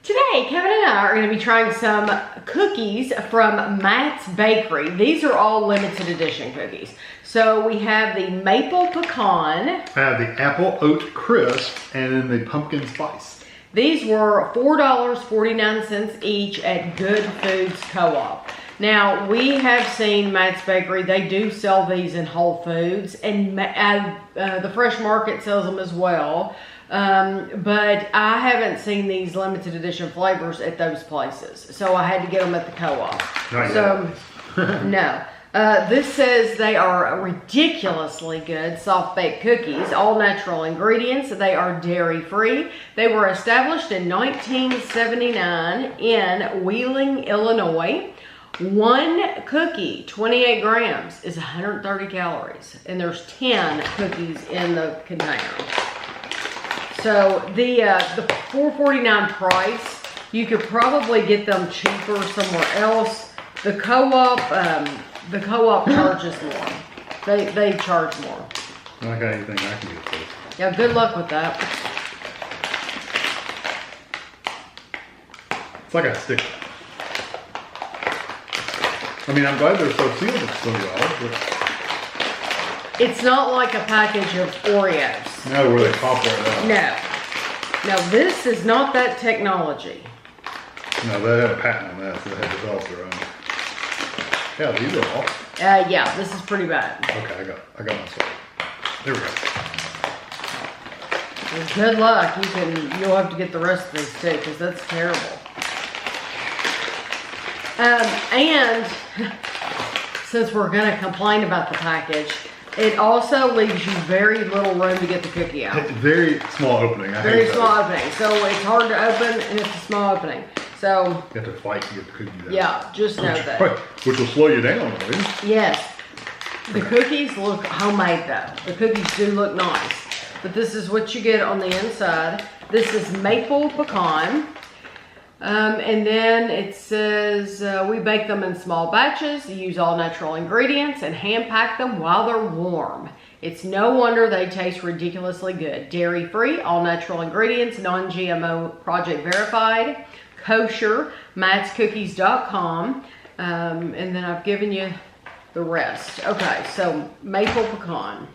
Today, Kevin and I are going to be trying some cookies from Matt's Bakery. These are all limited edition cookies. So we have the maple pecan. I have the apple oat crisp and then the pumpkin spice. These were $4.49 each at Good Foods Co-op. Now, we have seen Matt's Bakery. They do sell these in Whole Foods, and the Fresh Market sells them as well. But I haven't seen these limited edition flavors at those places. So I had to get them at the co-op. No. This says they are ridiculously good soft baked cookies, all natural ingredients. They are dairy free. They were established in 1979 in Wheeling, Illinois. One cookie, 28 grams, is 130 calories. And there's 10 cookies in the container. So the $4.49 price, you could probably get them cheaper somewhere else. The co-op charges more. They charge more. I got anything I can get this. Yeah, good luck with that. It's like a stick. I mean, I'm glad they're so sealed so well, but it's not like a package of Oreos. no, where they pop right out. No. Now, this is not that technology. No, they had a patent on that, so they had developed their own. Yeah, these are all. Yeah, this is pretty bad. Okay, I got myself. There we go. Well, good luck. You'll have to get the rest of these too, because that's terrible. And since we're gonna complain about the package, it also leaves you very little room to get the cookie out. Very small opening. Very small opening. So it's hard to open and it's a small opening. So you have to fight to get the cookie out. Yeah, just know that. Which will slow you down, right? Yes. The cookies look homemade though. The cookies do look nice. But this is what you get on the inside. This is maple pecan. And then it says, we bake them in small batches, use all natural ingredients, and hand pack them while they're warm. It's no wonder they taste ridiculously good. Dairy free, all natural ingredients, non-GMO, project verified, kosher, mattscookies.com. And then I've given you the rest. Okay, so maple pecan.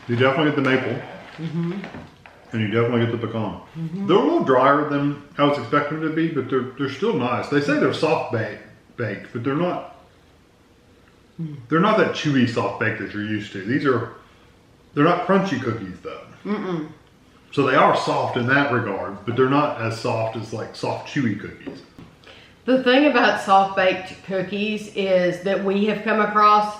You definitely get the maple, and you definitely get the pecan. They're a little drier than I was expecting them to be, but they're still nice. They say they're soft baked, but they're not. They're not that chewy soft baked that you're used to. They're not crunchy cookies though. So they are soft in that regard, but they're not as soft as like soft chewy cookies. The thing about soft baked cookies is that we have come across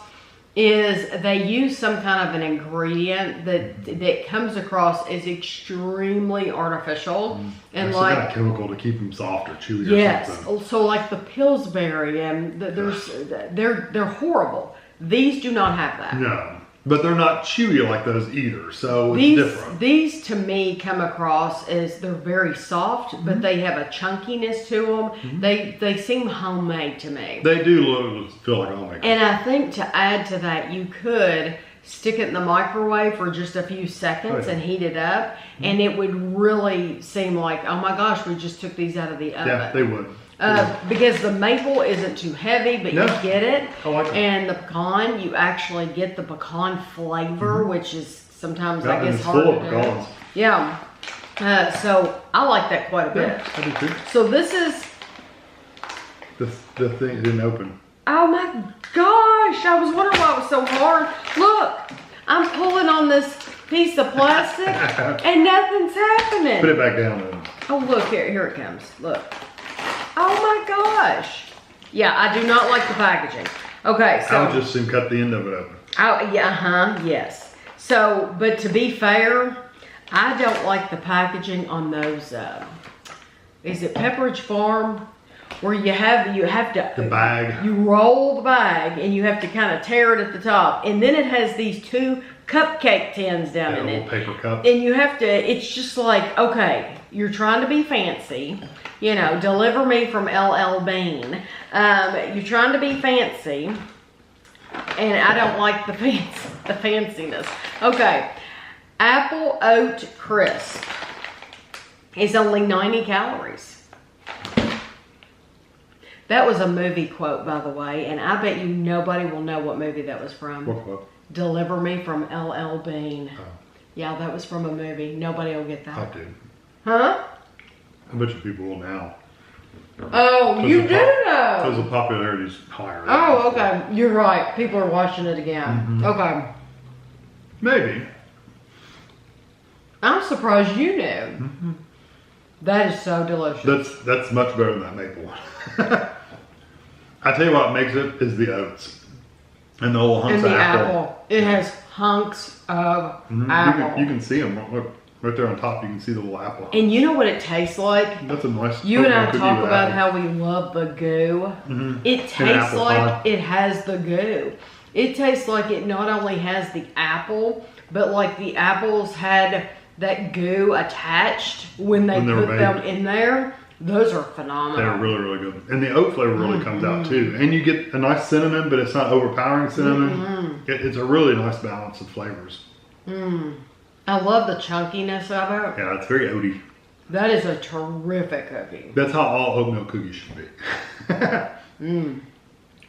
is they use some kind of an ingredient that comes across as extremely artificial and like some kind of chemical to keep them soft or chewy. Yes, or something. So like the Pillsbury and they're horrible. These do not have that. No, but they're not chewy like those either. So it's different. These to me come across as they're very soft, but they have a chunkiness to them. They seem homemade to me. They do feel like homemade. And I think to add to that, you could stick it in the microwave for just a few seconds and heat it up, and it would really seem like, oh my gosh, we just took these out of the oven. Yeah, they would. Because the maple isn't too heavy, but you get it. I like it. And the pecan, you actually get the pecan flavor, which is sometimes, I guess, it's hard full to of do. pecans. Yeah. So I like that quite a bit. Yeah, I do too. So this is... The thing didn't open. Oh my gosh, I was wondering why it was so hard. Look, I'm pulling on this piece of plastic and nothing's happening. Put it back down then. Oh look, here it comes, look. Oh my gosh. Yeah, I do not like the packaging. Okay, so. I would just soon cut the end of it open. Oh, yeah, yes. So, but to be fair, I don't like the packaging on those, is it Pepperidge Farm? Where you have to the bag. You roll the bag and you have to kind of tear it at the top, and then it has these two cupcake tins down in it. Paper cup. And you have to. It's just like, okay, you're trying to be fancy, you know. Deliver me from LL Bean. You're trying to be fancy, And I don't like the fanciness. Okay, apple oat crisp is only 90 calories. That was a movie quote, by the way, and I bet you nobody will know what movie that was from. What quote? Deliver Me from L.L. Bean. Oh. Yeah, that was from a movie. Nobody will get that. I do. Huh? I bet you people will now. Oh, you do know. Because the popularity is higher. Oh, okay. You're right. People are watching it again. Okay. Maybe. I'm surprised you knew. That is so delicious. That's much better than that maple one. I tell you what makes it is the oats. And the little hunks And the of apple. It has hunks of apple. You can see them. Look, right there on top, you can see the little apple. And you know what it tastes like? That's a nice You and I cookie talk with about apple. how we love the goo. It tastes apple like pie. it has the goo. It tastes like it not only has the apple, but like the apples had that goo attached when they When they were put them made. in there. Those are phenomenal. They're really, really good. And the oat flavor really comes out too. And you get a nice cinnamon, but it's not overpowering cinnamon. It's a really nice balance of flavors. I love the chunkiness of it. Yeah, it's very oaty. That is a terrific cookie. That's how all oatmeal cookies should be.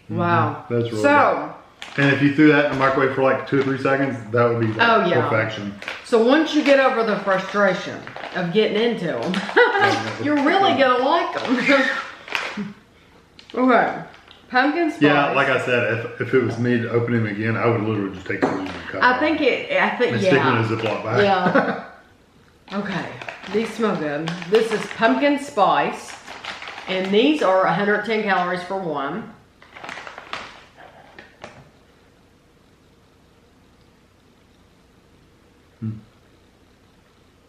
Wow. That's really So, good. And if you threw that in the microwave for like 2 or 3 seconds, that would be like perfection. so once you get over the frustration of getting into them, you're really gonna like them. Okay, pumpkin spice. Yeah, like I said, if it was me to open him again, I would literally just take the lid and cut I it think and stick it in a Ziploc bag. Yeah. Okay, these smell good. This is pumpkin spice, and these are 110 calories for one.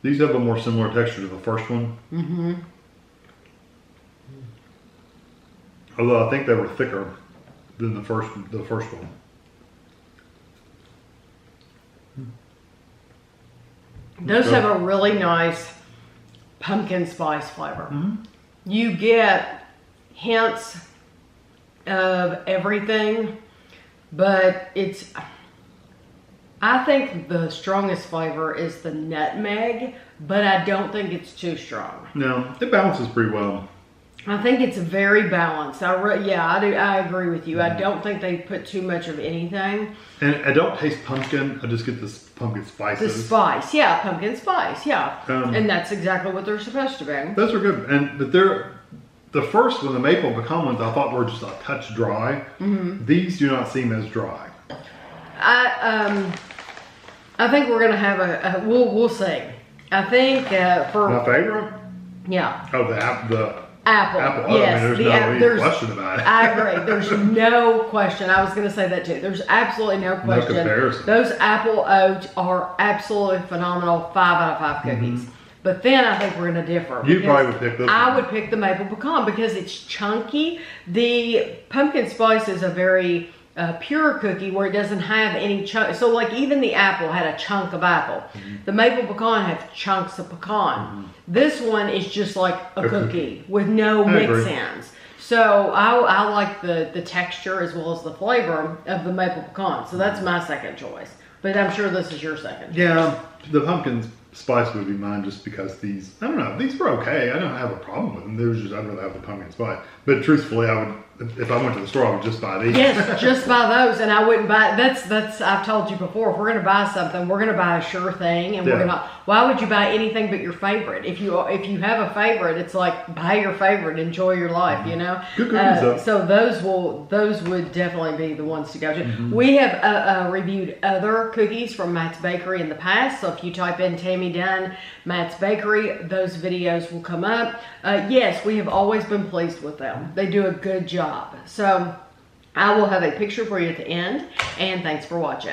These have a more similar texture to the first one. Although I think they were thicker than the first one. Those have a really nice pumpkin spice flavor. You get hints of everything, but I think the strongest flavor is the nutmeg, but I don't think it's too strong. No, it balances pretty well. I think it's very balanced. I agree with you. I don't think they put too much of anything. And I don't taste pumpkin. I just get this pumpkin The spices. spice, yeah, pumpkin spice, yeah. And that's exactly what they're supposed to be. Those are good. But the first one, the maple pecan ones, I thought were just a touch dry. These do not seem as dry. I think we're gonna have we'll see. I think for My favorite? yeah. Oh, the apple. Apple, Oh, yes. I mean, there's no question about it. I agree. There's no question. I was going to say that too. There's absolutely no question. comparison. Those apple oats are absolutely phenomenal. 5 out of 5 cookies. But then I think we're going to differ. You because probably would pick this I one. would pick the maple pecan because it's chunky. The pumpkin spice is a very pure cookie where it doesn't have any chunk. So like even the apple had a chunk of apple. The maple pecan has chunks of pecan. This one is just like a cookie with no mix-ins. So I like the texture as well as the flavor of the maple pecan. So that's my second choice. But I'm sure this is your second. Yeah, the pumpkin spice would be mine just because these, I don't know, these were okay. I don't have a problem with them. They were just, I'd rather have the pumpkin spice. But truthfully, I would, if I went to the store, I would just buy these. Yes, just buy those, and I wouldn't buy. That's. I've told you before. If we're gonna buy something, we're gonna buy a sure thing, and we're gonna. Why would you buy anything but your favorite? If you have a favorite, it's like buy your favorite, enjoy your life. You know. Good cookies, though. So those would definitely be the ones to go to. We have reviewed other cookies from Matt's Bakery in the past. So if you type in Tammy Dunn Matt's Bakery, those videos will come up. Yes, we have always been pleased with them. They do a good job. So I will have a picture for you at the end, and thanks for watching.